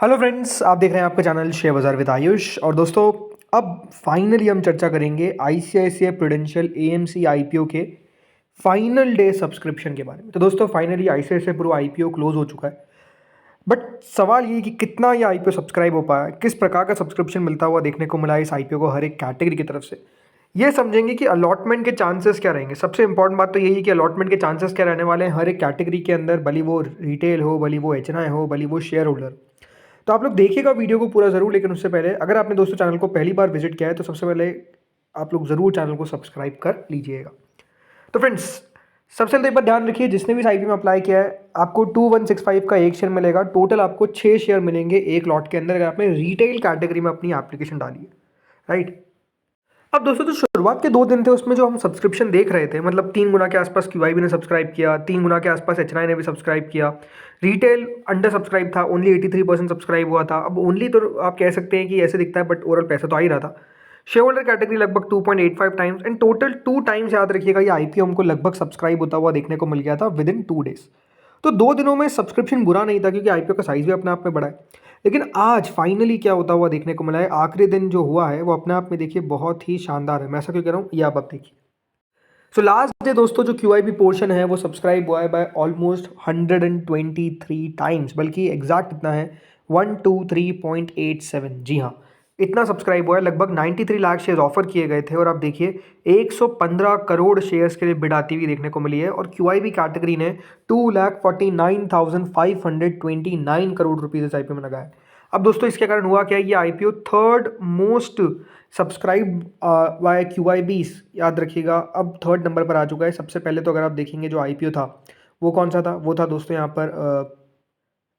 Hello friends, आप देख रहे हैं आपका channel share Bazaar with Ayush. और दोस्तों, अब फाइनली हम चर्चा करेंगे आईसीआईसीआई प्रूडेंशियल एएमसी आईपीओ के फाइनल डे सब्सक्रिप्शन के बारे में। तो दोस्तों, finally ICICI Pru IPO close हो चुका है। बट सवाल ये कि कितना ये आईपीओ सब्सक्राइब हो पाया, किस प्रकार का सब्सक्रिप्शन मिलता हुआ देखने को मिला इस आईपीओ को हर एक कैटेगरी की तरफ से, ये समझेंगे कि अलॉटमेंट के चांसेस क्या रहेंगे। सबसे इंपॉर्टेंट बात तो यही है कि अलॉटमेंट के चांसेस क्या रहने वाले हैं हर एक कैटेगरी के अंदर, भले वो रिटेल हो, भले वो एचएनआई हो, भले वो शेयर होल्डर। तो आप लोग देखिएगा वीडियो को पूरा ज़रूर, लेकिन उससे पहले अगर आपने दोस्तों चैनल को पहली बार विजिट किया है तो सबसे पहले आप लोग ज़रूर चैनल को सब्सक्राइब कर लीजिएगा। तो फ्रेंड्स, सबसे पहले एक बार ध्यान रखिए, जिसने भी इस आईपीओ में अप्लाई किया है आपको 2165 का एक शेयर मिलेगा। टोटल आपको 6 शेयर मिलेंगे एक लॉट के अंदर, अगर आपने रिटेल कैटेगरी में अपनी एप्लीकेशन डाली है, राइट। अब दोस्तों, जो शुरुआत के 2 दिन थे उसमें जो हम सब्सक्रिप्शन देख रहे थे, मतलब 3 गुना के आसपास क्यूआईबी ने सब्सक्राइब किया, 3 गुना के आसपास एचएनआई ने भी सब्सक्राइब किया। रिटेल अंडर सब्सक्राइब था, ओनली 83% सब्सक्राइब हुआ था। अब ओनली तो आप कह सकते हैं कि ऐसे दिखता है, बट ओवरऑल पैसा तो आ ही रहा था। शेयर होल्डर कैटेगरी लगभग 2.85 टाइम्स एंड टोटल 2 टाइम्स, याद रखिएगा, ये आईपीओ हमको लगभग सब्सक्राइब होता हुआ देखने को मिल गया था विद इन 2 डेज। तो 2 दिनों में सब्सक्रिप्शन बुरा नहीं था, क्योंकि आईपीओ का साइज भी अपने आप में बड़ा है। लेकिन आज फाइनली क्या होता हुआ देखने को मिला है, आखिरी दिन जो हुआ है वो अपने आप में देखिए बहुत ही शानदार है। मैं ऐसा क्यों कह रहा हूँ, ये आप देखिए। सो लास्ट डे दोस्तों, जो क्यूआईबी पोर्शन है वो सब्सक्राइब हुआ है बाय ऑलमोस्ट 123 टाइम्स, बल्कि एग्जैक्ट इतना है 123.87। जी हाँ, इतना सब्सक्राइब हुआ है। लगभग 93 लाख शेयर्स ऑफर किए गए थे और आप देखिए 115 करोड़ शेयर्स के लिए बिड आती हुई देखने को मिली है। और क्यूआईबी कैटेगरी ने 2,49,529 करोड़ रुपीज इस आईपीओ में लगाया। अब दोस्तों, इसके कारण हुआ क्या, ये IPO third most subscribed by QIBs, याद रखिएगा, अब थर्ड नंबर पर आ चुका है। सबसे पहले तो अगर आप देखेंगे जो आईपीओ था वो कौन सा था, वो था दोस्तों यहाँ पर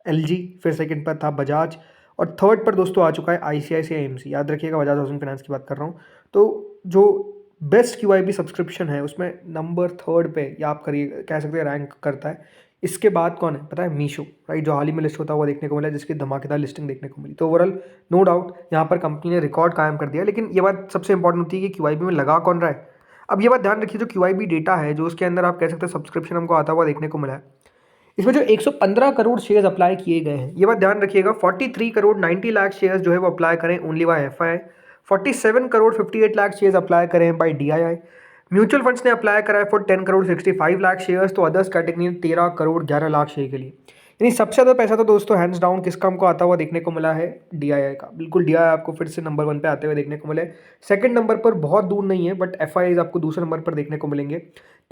एलजी, फिर सेकंड पर था बजाज, और थर्ड पर दोस्तों आ चुका है आईसीआईसीआई एएमसी। याद रखिएगा, बजाज हाउसिंग फाइनेंस की बात कर रहा हूँ। तो जो बेस्ट क्यूआईबी सब्सक्रिप्शन है उसमें नंबर थर्ड पे, या आप करिए कह सकते हैं रैंक करता है। इसके बाद कौन है पता है, मीशो, राइट, जो हाल ही में लिस्ट होता हुआ देखने को मिला, जिसकी धमाकेदार लिस्टिंग देखने को मिली। तो ओवरऑल नो डाउट यहाँ पर कंपनी ने रिकॉर्ड कायम कर दिया। लेकिन ये बात सबसे इंपॉर्टेंट होती है कि क्यूआईबी में लगा कौन रहा है। अब ये बात ध्यान रखिए, जो क्यूआईबी डेटा है, जो उसके अंदर आप कह सकते हैं सब्सक्रिप्शन हमको आता हुआ देखने को मिला है, इसमें जो 115 करोड़ शेयर्स अप्लाई किए गए हैं, ये बात ध्यान रखिएगा, 43 करोड़ 90 लाख शेयर्स जो है वो अप्लाई करें only by FI, 47 crore 58 lakh shares apply करें बाय डीआईआई। म्यूचुअल फंड्स ने अप्लाई करा है फॉर 10 करोड़ 65 लाख शेयर्स, तो अदर्स कैटेगरी ने 13 करोड़ 11 लाख शेयर के लिए। यानी सबसे ज़्यादा पैसा तो दोस्तों हैंड्स डाउन किसका हमको आता हुआ देखने को मिला है, डीआईआई का। बिल्कुल, डीआईआई आपको फिर से नंबर 1 पे आते हुए देखने को मिले। सेकंड नंबर पर बहुत दूर नहीं है, बट एफआईआईज आपको दूसरे नंबर पर देखने को मिलेंगे।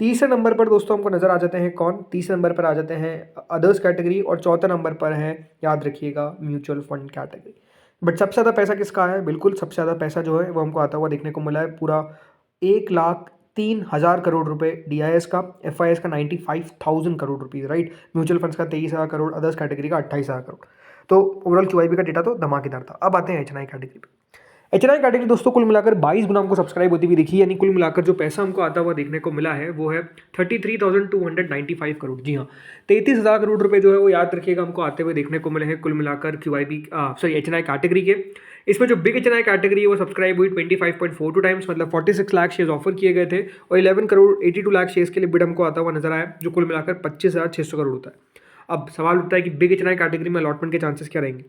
तीसरे नंबर पर दोस्तों हमको नजर आ जाते हैं कौन, तीसरे नंबर पर आ जाते हैं अदर्स कैटेगरी, और चौथे नंबर पर है, याद रखिएगा, म्यूचुअल फंड कैटेगरी। बट सबसे ज़्यादा पैसा किसका है, बिल्कुल सबसे ज़्यादा पैसा जो है वो हमको आता हुआ देखने को मिला है, पूरा 1,03,000 करोड़ रुपए डीआईएस का, एफआईएस का 95,000 crore rupees, right, mutual funds का 23,000 करोड़, अदर्स कैटेगरी का 28,000 करोड़। तो ओवरऑल क्यूआईबी का डेटा तो धमाकेदार था। अब आते हैं एचएनआई कैटेगरी पे। एचएनआई कैटेगरी दोस्तों कुल मिलाकर 22 गुना हमको सब्सक्राइब होती हुई दिखी, यानी कुल मिलाकर जो पैसा हमको आता हुआ देखने को मिला है वो है 33,295 करोड़। जी हाँ, 33,000 करोड़ रुपए जो है वो, याद रखिएगा, हमको आते हुए देखने को मिले हैं कुल मिलाकर क्यूआईबी एचएनआई कैटेगरी के। इसमें जो बिग एचएनआई कैटेगरी है वो सब्सक्राइब हुई 25.42 टाइम्स, मतलब 46 लाख शेयर्स ऑफर किए गए थे, और 11 करोड़ 82 लाख शेयर्स के लिए बिड हमको आता हुआ नजर आया, जो कुल मिलाकर 25,600 करोड़ होता है। अब सवाल उठता है कि बिग एचएनआई कैटेगरी में अलॉटमेंट के चांसेस क्या रहेंगे।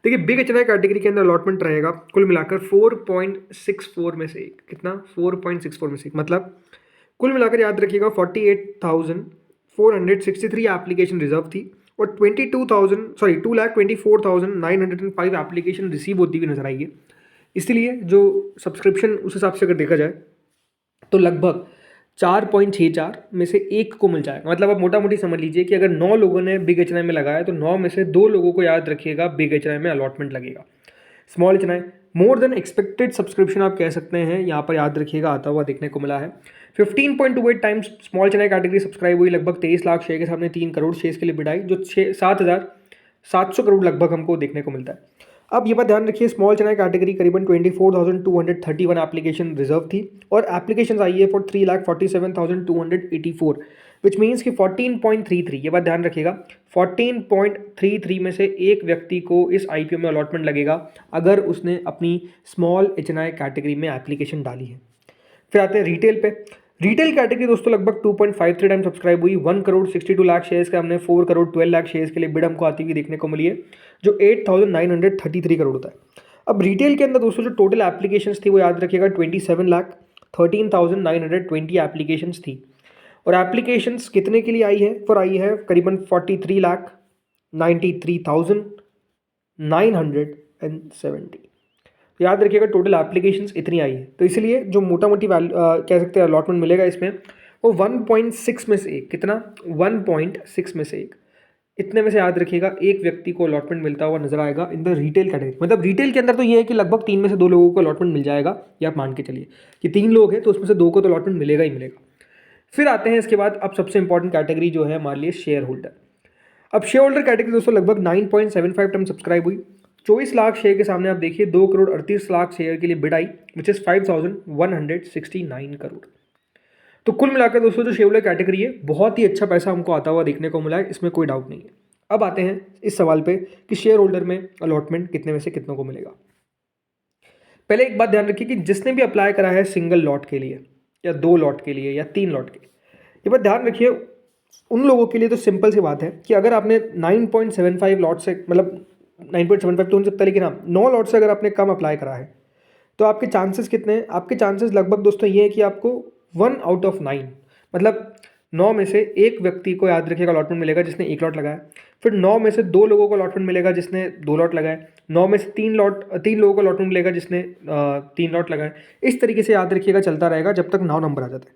देखिए, बिग एचएनआई कैटेगरी के अंदर अलॉटमेंट रहेगा कुल मिलाकर 4.64 में से एक, कितना, 4.64 में से एक, मतलब कुल मिलाकर याद रखिएगा 48,463 एप्लीकेशन रिजर्व थी, और 2,24,905 एप्लीकेशन रिसीव होती हुई नजर आई है। इसलिए जो सब्सक्रिप्शन उस हिसाब से अगर देखा जाए तो लगभग 4.64 में से एक को मिल जाएगा। मतलब आप मोटा मोटी समझ लीजिए कि अगर 9 लोगों ने बिग एचएनआई में लगाया तो 9 में से 2 लोगों को, याद रखिएगा, बिग एचएनआई में अलॉटमेंट लगेगा। Small HNI more than expected subscription आप कह सकते हैं, यहाँ पर याद रखिएगा आता हुआ देखने को मिला है। 15.28 times small HNI category subscribe हुई, लगभग 23 लाख शेयर के सामने 3 करोड़ शेयर के लिए बिडाई, जो 7,700 करोड़ लगभग हमको देखने को मिलता है। अब ये बात ध्यान रखिए, स्मॉल एचएनआई कैटेगरी करीबन 24,231 एप्लीकेशन रिजर्व थी, और एप्लीकेशन आई है फॉर 3,47,284, विच मीन्स कि 14.33, ये बात ध्यान रखिएगा, 14.33 में से एक व्यक्ति को इस आईपीओ में अलॉटमेंट लगेगा अगर उसने अपनी स्मॉल एचएनआई कैटेगरी में एप्लीकेशन डाली है। फिर आते हैं रिटेल पे। रिटेल कैटेगरी दोस्तों लगभग 2.53 टाइम सब्सक्राइब हुई। 1 करोड़ 62 लाख शेयर्स के हमने 4 करोड़ 12 लाख शेयर्स के लिए बिड हमको आती हुई देखने को मिली है, जो 8,933 करोड़ होता है। अब रिटेल के अंदर दोस्तों जो टोटल एप्लीकेशंस थी वो याद रखिएगा 27 लाख 13,920 एप्लीकेशंस थी। और एप्लीकेशंस कितने के लिए आई है? फॉर आई है करीबन 43 लाख 93,970। याद रखिएगा टोटल एप्लीकेशंस इतनी आई है, तो इसलिए जो मोटा मोटी कह सकते हैं अलॉटमेंट मिलेगा इसमें वो 1.6 में से एक, कितना? 1.6 में से एक, इतने में से याद रखिएगा एक व्यक्ति को अलॉटमेंट मिलता हुआ नजर आएगा इन द रिटेल कैटेगरी। मतलब रिटेल के अंदर तो ये है कि लगभग 3 में से 2 लोगों को अलॉटमेंट मिल जाएगा, ये आप मान के चलिए कि 3 लोग हैं तो उसमें से 2 को तो अलॉटमेंट मिलेगा ही मिलेगा। फिर आते हैं इसके बाद अब सबसे इंपॉर्टेंट कैटेगरी जो है हमारे लिए शेयर होल्डर। अब शेयर होल्डर कैटेगरी दोस्तों लगभग 9.75 टाइम सब्सक्राइब हुई। 24 लाख शेयर के सामने आप देखिए 2 करोड़ 38 लाख शेयर के लिए bid I, which is 5,169 crore. तो कुल मिलाकर दोस्तों जो शेयर होल्डर कैटेगरी है बहुत ही अच्छा पैसा हमको आता हुआ देखने को मिला है, इसमें कोई डाउट नहीं है। अब आते हैं इस सवाल पे कि शेयर होल्डर में अलॉटमेंट कितने में से कितनों को मिलेगा। पहले एक बात ध्यान रखिए कि जिसने भी अप्लाई करा है सिंगल लॉट के लिए या 2 लॉट के लिए या 3 लॉट के लिए, ये बात ध्यान रखिए उन लोगों के लिए तो सिंपल सी बात है कि अगर आपने 9.75 लॉट से, मतलब 9.75 तो हो सकता है, लेकिन हाँ 9 लॉट से अगर आपने कम अप्लाई करा है तो आपके चांसेस कितने हैं? आपके चांसेस लगभग दोस्तों ये है कि आपको 1 आउट ऑफ 9, मतलब 9 में से एक व्यक्ति को याद रखिएगा अलॉटमेंट मिलेगा जिसने 1 लॉट लगाया। फिर 9 में से 2 लोगों को अलॉटमेंट मिलेगा जिसने 2 लॉट लगाए। 9 में से 3 लोगों को अलॉटमेंट मिलेगा जिसने 3 लॉट लगाए। इस तरीके से याद रखिएगा चलता रहेगा जब तक 9 नंबर आ जाता है।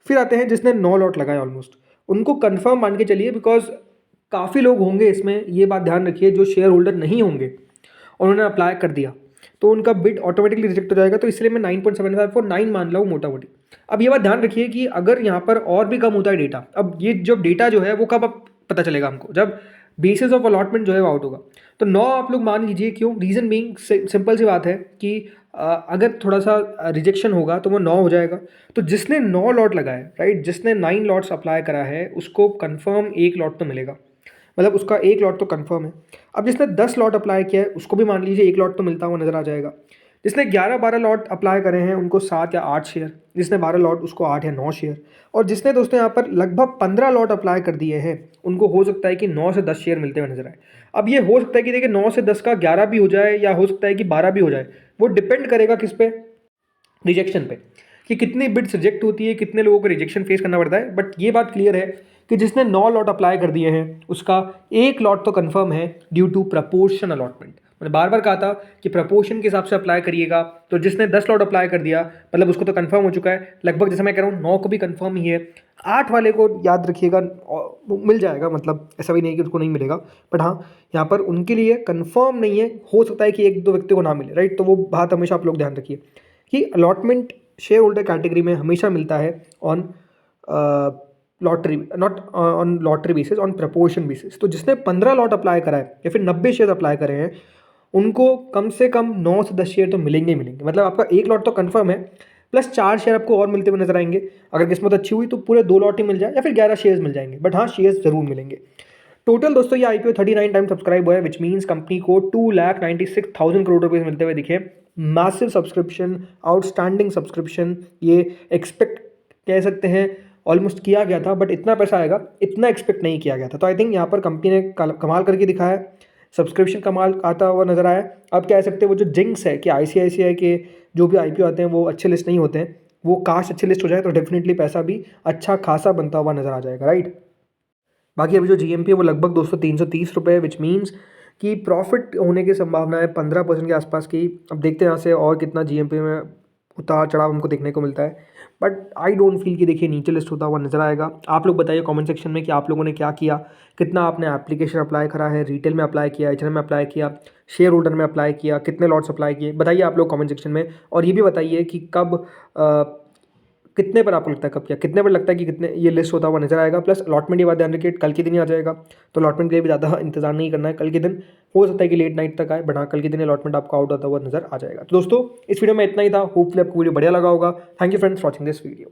फिर आते हैं जिसने 9 लॉट लगाए ऑलमोस्ट, उनको कंफर्म मान के चलिए, बिकॉज काफ़ी लोग होंगे इसमें, ये बात ध्यान रखिए, जो शेयर होल्डर नहीं होंगे और उन्होंने अप्लाई कर दिया तो उनका बिड ऑटोमेटिकली रिजेक्ट हो जाएगा। तो इसलिए मैं 9.75 को 9 मान रहा हूँ मोटा मोटी। अब ये बात ध्यान रखिए कि अगर यहाँ पर और भी कम होता है डेटा, अब ये जो डेटा जो है वो कब पता चलेगा हमको? जब बेसिस ऑफ अलॉटमेंट जो है वो आउट होगा। तो 9 आप लोग मान लीजिए, क्यों? रीज़न बीइंग सिंपल सी बात है कि अगर थोड़ा सा रिजेक्शन होगा तो वो 9 हो जाएगा। तो जिसने 9 लॉट लगाए, राइट, जिसने 9 लॉट्स अप्लाई करा है उसको कंफर्म 1 लॉट तो मिलेगा, मतलब उसका 1 लॉट तो कंफर्म है। अब जिसने 10 लॉट अप्लाई किया है उसको भी मान लीजिए 1 लॉट तो मिलता हुआ नजर आ जाएगा। जिसने 11-12 लॉट अप्लाई करे हैं उनको 7 या 8 शेयर, जिसने 12 लॉट उसको 8 या 9 शेयर, और जिसने दोस्तों यहाँ पर लगभग 15 लॉट अप्लाई कर दिए हैं उनको हो सकता है कि 9 से 10 शेयर मिलते हुए नजर आए। अब ये हो सकता है कि देखिए 9 से 10 का 11 भी हो जाए या हो सकता है कि 12 भी हो जाए, वो डिपेंड करेगा किस पे? रिजेक्शन पे, कि कितनी बिड्स रिजेक्ट होती है, कितने लोगों को रिजेक्शन फेस करना पड़ता है। बट ये बात क्लियर है कि जिसने 9 लॉट अप्लाई कर दिए हैं उसका 1 लॉट तो कंफर्म है ड्यू टू प्रपोर्शन अलॉटमेंट। मैंने बार बार कहा था कि प्रपोर्शन के हिसाब से अप्लाई करिएगा। तो जिसने 10 लॉट अप्लाई कर दिया मतलब उसको तो कंफर्म हो चुका है, लगभग जैसे मैं कह रहा हूँ 9 को भी कंफर्म ही है। 8 वाले को याद रखिएगा मिल जाएगा, मतलब ऐसा भी नहीं कि उसको नहीं मिलेगा, बट हाँ यहाँ पर उनके लिए कंफर्म नहीं है, हो सकता है कि 1-2 व्यक्ति को ना मिले, राइट। तो वो बात हमेशा आप लोग ध्यान रखिए कि अलॉटमेंट शेयर होल्डर कैटेगरी में हमेशा मिलता है on lottery, not on lottery basis, on proportion basis. तो जिसने 15 लॉट अप्लाई करा है या फिर 90 शेयर अप्लाई करे हैं उनको कम से कम 9 से 10 शेयर तो मिलेंगे ही मिलेंगे। मतलब आपका 1 लॉट तो कंफर्म है, प्लस 4 शेयर आपको और मिलते हुए नजर आएंगे। अगर किस्मत अच्छी हुई तो पूरे 2 लॉट ही मिल जाए या फिर 11 शेयर्स मिल जाएंगे, बट हाँ शेयर्स जरूर मिलेंगे। टोटल दोस्तों ये आईपीओ 39 टाइम सब्सक्राइब हुआ है, विच मीन्स कंपनी को 2,96,000 करोड़ रुपए मिलते हुए दिखे। मैसिव सब्सक्रिप्शन, आउटस्टैंडिंग सब्सक्रिप्शन, ये एक्सपेक्ट कह सकते हैं ऑलमोस्ट किया गया था, बट इतना पैसा आएगा इतना एक्सपेक्ट नहीं किया गया था। तो आई थिंक यहाँ पर कंपनी ने कमाल करके दिखाया है, सब्सक्रिप्शन कमाल आता हुआ नजर आया। अब कह सकते हैं वो जो जिंक्स है कि आईसीआईसीआई के जो भी आईपीओ आते हैं वो अच्छे लिस्ट नहीं होते हैं, वो काश अच्छे लिस्ट हो जाए तो डेफिनेटली पैसा भी अच्छा खासा बनता हुआ नजर आ जाएगा, राइट। बाकी अभी जो जीएमपी है वो लगभग दोस्तों 330 रुपये है, विच मीन्स कि प्रॉफिट होने की संभावना है 15% के आसपास की। अब देखते हैं यहाँ से और कितना जीएमपी में उतार चढ़ाव हमको देखने को मिलता है, बट आई डोंट फील कि देखिए नीचे लिस्ट होता हुआ नजर आएगा। आप लोग बताइए कमेंट सेक्शन में कि आप लोगों ने क्या किया, कितना आपने एप्लीकेशन अप्लाई करा है, रिटेल में अप्लाई किया, एचएनएम में अप्लाई किया, शेयर होल्डर में अप्लाई किया, कितने लॉट्स अप्लाई किए, बताइए आप लोग कमेंट सेक्शन में। और ये भी बताइए कि कब कितने पर आपको लगता है, कब क्या कितने पर लगता है कि कितने ये लिस्ट होता हुआ नजर आएगा। प्लस अलॉटमेंट की बात ध्यान रखिए, कल के दिन ही आ जाएगा, तो अलॉटमेंट के लिए भी ज़्यादा इंतजार नहीं करना है। कल के दिन हो सकता है कि लेट नाइट तक आए, बट हाँ कल के दिन अलॉटमेंट आपको आउट होता हुआ नजर आ जाएगा। तो दोस्तों इस वीडियो में इतना ही था, होपफुली आपको वीडियो बढ़िया लगा होगा। Thank you friends for watching this video.